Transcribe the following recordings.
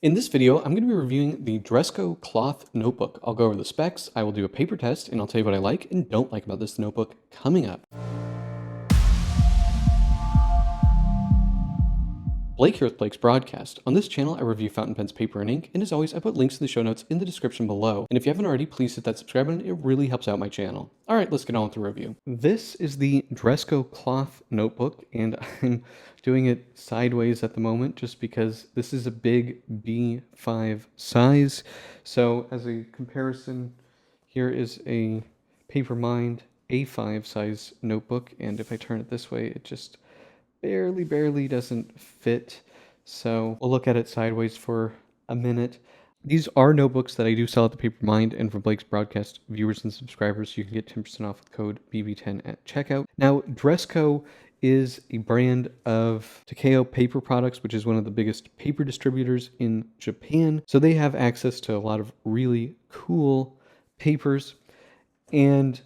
In this video, I'm going to be reviewing the Dressco Cloth Notebook. I'll go over the specs, I will do a paper test, and I'll tell you what I like and don't like about this notebook coming up. Blake here with Blake's Broadcast. On this channel, I review fountain pens, paper, and ink, and as always, I put links in the show notes in the description below. And if you haven't already, please hit that subscribe button, it really helps out my channel. Alright, let's get on with the review. This is the Dressco Cloth Notebook, and I'm doing it sideways at the moment just because this is a big B5 size. So as a comparison, here is a Papermind A5 size notebook, and if I turn it this way, it just barely doesn't fit. So we'll look at it sideways for a minute. These are notebooks that I do sell at the Papermind, and for Blake's Broadcast viewers and subscribers, you can get 10% off with code BB10 at checkout. Now, Dressco is a brand of Takeo paper products, which is one of the biggest paper distributors in Japan. So they have access to a lot of really cool papers, and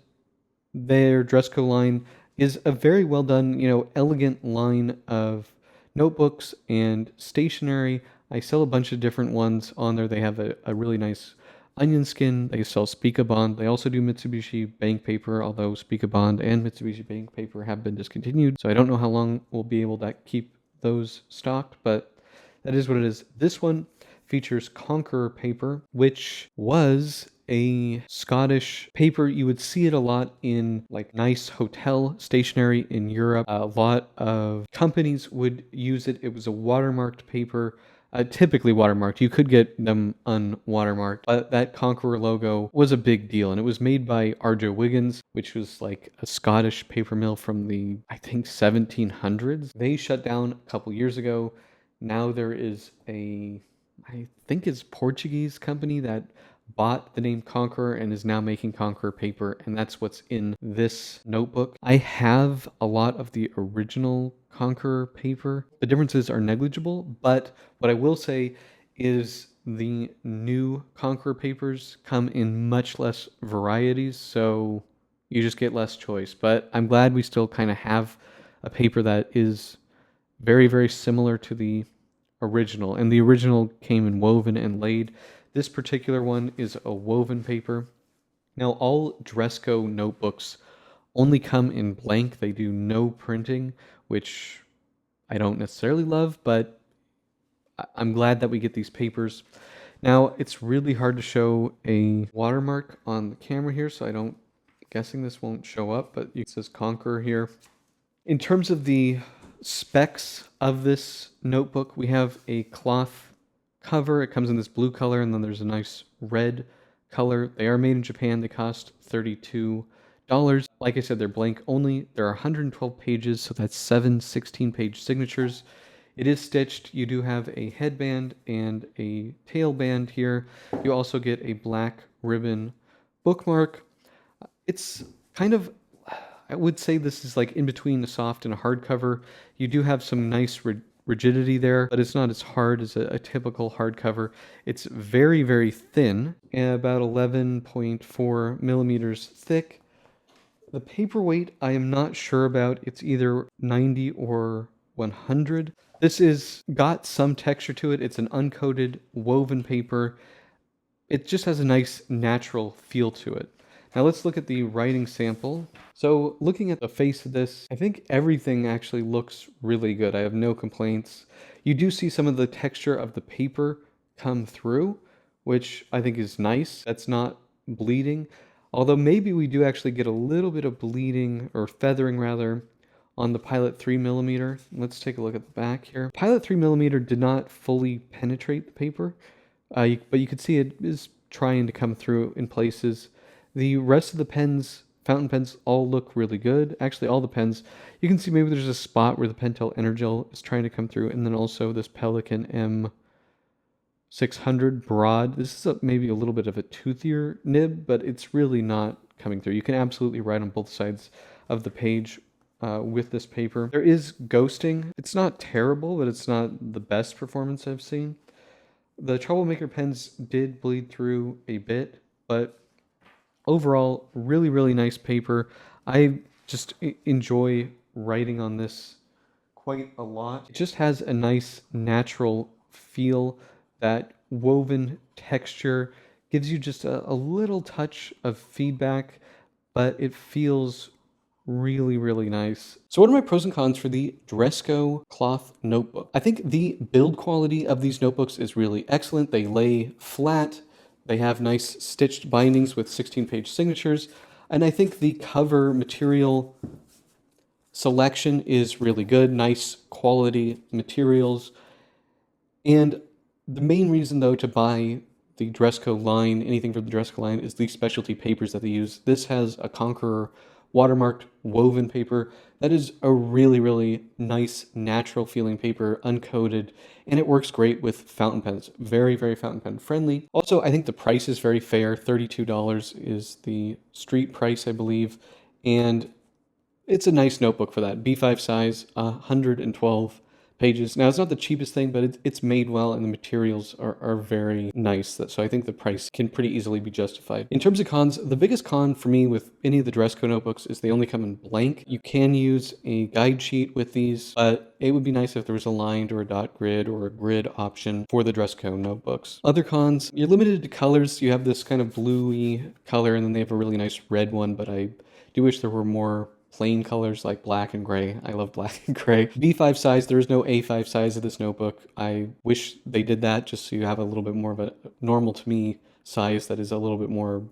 their Dressco line is a very well done, elegant line of notebooks and stationery. I sell a bunch of different ones on there. They have a really nice onion skin. They sell Spica Bond. They also do Mitsubishi bank paper, although Spica Bond and Mitsubishi bank paper have been discontinued. So I don't know how long we'll be able to keep those stocked, but that is what it is. This one features Conqueror paper, which was a Scottish paper. You would see it a lot in like nice hotel stationery in Europe. A lot of companies would use it. It was a watermarked paper. Typically watermarked. You could get them unwatermarked, but that Conqueror logo was a big deal, and it was made by R.J. Wiggins, which was like a Scottish paper mill from the, I think, 1700s. They shut down a couple years ago. Now there is I think it's Portuguese company that bought the name Conqueror and is now making Conqueror paper, and that's what's in this notebook. I have a lot of the original Conqueror paper. The differences are negligible, but what I will say is the new Conqueror papers come in much less varieties, so you just get less choice. But I'm glad we still kind of have a paper that is very similar to the original, and the original came in woven and laid. This particular one is a woven paper. Now, all Dressco notebooks only come in blank. They do no printing, which I don't necessarily love, but I'm glad that we get these papers. Now, it's really hard to show a watermark on the camera here, so guessing this won't show up, but it says Conqueror here. In terms of the specs of this notebook, we have a cloth cover. It comes in this blue color, and then there's a nice red color. They are made in Japan. They cost $32. Like I said, they're blank only. There are 112 pages, so that's 7 16-page signatures. It is stitched. You do have a headband and a tail band here. You also get a black ribbon bookmark. It's kind of, I would say this is like in between a soft and a hardcover. You do have some nice rigidity there, but it's not as hard as a typical hardcover. It's very thin, about 11.4 millimeters thick. The paperweight I am not sure about. It's either 90 or 100. This is got some texture to it. It's an uncoated woven paper. It just has a nice natural feel to it. Now let's look at the writing sample. So looking at the face of this, I think everything actually looks really good. I have no complaints. You do see some of the texture of the paper come through, which I think is nice. That's not bleeding. Although maybe we do actually get a little bit of bleeding, or feathering rather, on the Pilot 3mm. Let's take a look at the back here. Pilot 3mm did not fully penetrate the paper, but you could see it is trying to come through in places. The rest of the pens, fountain pens, all look really good. Actually, all the pens. You can see maybe there's a spot where the Pentel Energel is trying to come through, and then also this Pelikan M600 broad. This is maybe a little bit of a toothier nib, but it's really not coming through. You can absolutely write on both sides of the page with this paper. There is ghosting. It's not terrible, but it's not the best performance I've seen. The Troublemaker pens did bleed through a bit, but overall, really nice paper. I just enjoy writing on this quite a lot. It just has a nice natural feel. that woven texture gives you just a little touch of feedback, but it feels really, really nice. So what are my pros and cons for the Dressco Cloth Notebook? I think the build quality of these notebooks is really excellent. They lay flat. They have nice stitched bindings with 16-page signatures. And I think the cover material selection is really good. Nice quality materials. And the main reason, though, to buy the Dressco line, anything from the Dressco line, is the specialty papers that they use. This has a Conqueror watermarked woven paper that is a really, really nice, natural feeling paper, uncoated, and it works great with fountain pens. Very, very fountain pen friendly. Also, I think the price is very fair. $32 is the street price, I believe, and it's a nice notebook for that. B5 size, 112 pages. Now, it's not the cheapest thing, but it's made well, and the materials are very nice. So I think the price can pretty easily be justified. In terms of cons, the biggest con for me with any of the Dressco notebooks is they only come in blank. You can use a guide sheet with these, but it would be nice if there was a lined or a dot grid or a grid option for the Dressco notebooks. Other cons, you're limited to colors. You have this kind of bluey color, and then they have a really nice red one, but I do wish there were more plain colors like black and gray. I love black and gray. B5 size, there is no A5 size of this notebook. I wish they did that just so you have a little bit more of a normal to me size that is a little bit more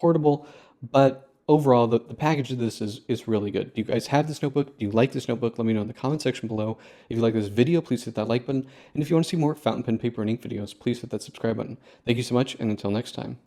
portable. But overall, the package of this is really good. Do you guys have this notebook? Do you like this notebook? Let me know in the comment section below. If you like this video, please hit that like button. And if you want to see more fountain pen, paper, and ink videos, please hit that subscribe button. Thank you so much, and until next time.